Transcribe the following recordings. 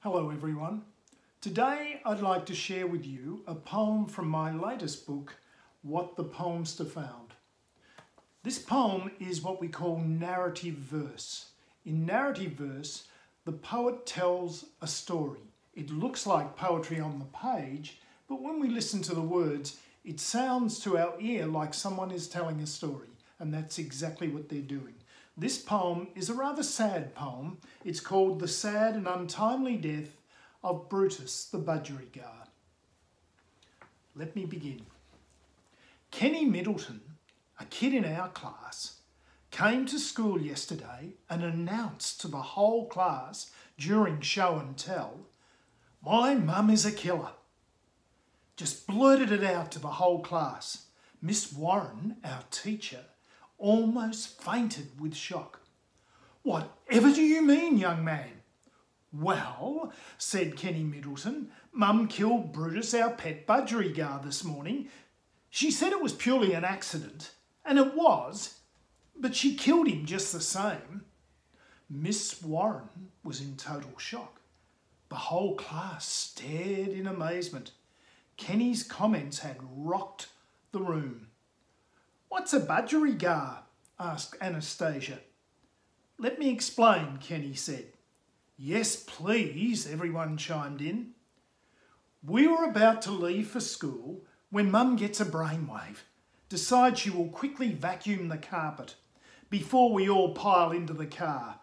Hello everyone. Today I'd like to share with you a poem from my latest book, What the Poemster Found. This poem is what we call narrative verse. In narrative verse, the poet tells a story. It looks like poetry on the page, but when we listen to the words, it sounds to our ear like someone is telling a story, and that's exactly what they're doing. This poem is a rather sad poem. It's called The Sad and Untimely Death of Brutus, the Budgie guard. Let me begin. Kenny Middleton, a kid in our class, came to school yesterday and announced to the whole class during show and tell, "My mum is a killer." Just blurted it out to the whole class. Miss Warren, our teacher, almost fainted with shock. "Whatever do you mean, young man?" "Well," said Kenny Middleton, "Mum killed Brutus, our pet budgerigar, this morning. She said it was purely an accident, and it was, but she killed him just the same." Miss Warren was in total shock. The whole class stared in amazement. Kenny's comments had rocked the room. "What's a budgerigar?" asked Anastasia. "Let me explain," Kenny said. "Yes, please," everyone chimed in. "We were about to leave for school when Mum gets a brainwave, decides she will quickly vacuum the carpet before we all pile into the car.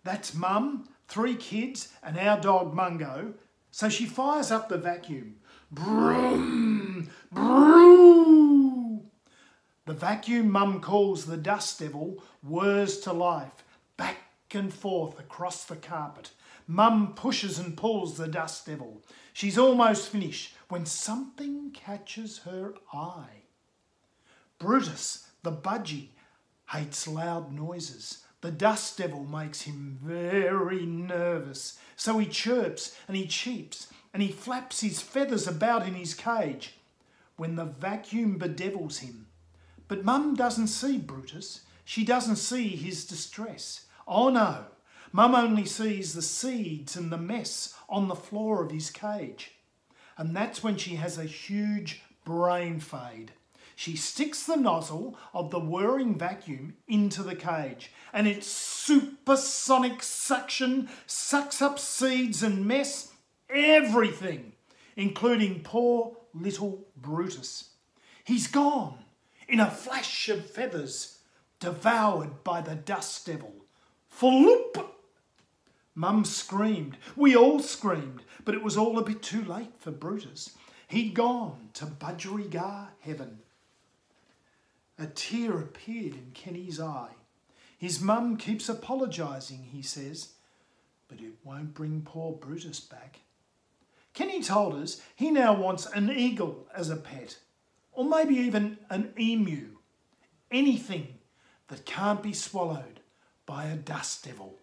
That's Mum, 3 kids and our dog Mungo, so she fires up the vacuum. Broom, broom. The vacuum Mum calls the dust devil whirs to life, back and forth across the carpet. Mum pushes and pulls the dust devil. She's almost finished when something catches her eye. Brutus, the budgie, hates loud noises. The dust devil makes him very nervous, so he chirps and he cheeps and he flaps his feathers about in his cage when the vacuum bedevils him. But Mum doesn't see Brutus. She doesn't see his distress. Oh no, Mum only sees the seeds and the mess on the floor of his cage. And that's when she has a huge brain fade. She sticks the nozzle of the whirring vacuum into the cage, and its supersonic suction sucks up seeds and mess, everything, including poor little Brutus. He's gone in a flash of feathers, devoured by the dust devil. Floop! Mum screamed. We all screamed, but it was all a bit too late for Brutus. He'd gone to budgerigar heaven. A tear appeared in Kenny's eye. His mum keeps apologising, he says, but it won't bring poor Brutus back. Kenny told us he now wants an eagle as a pet, or maybe even an emu. Anything that can't be swallowed by a dust devil.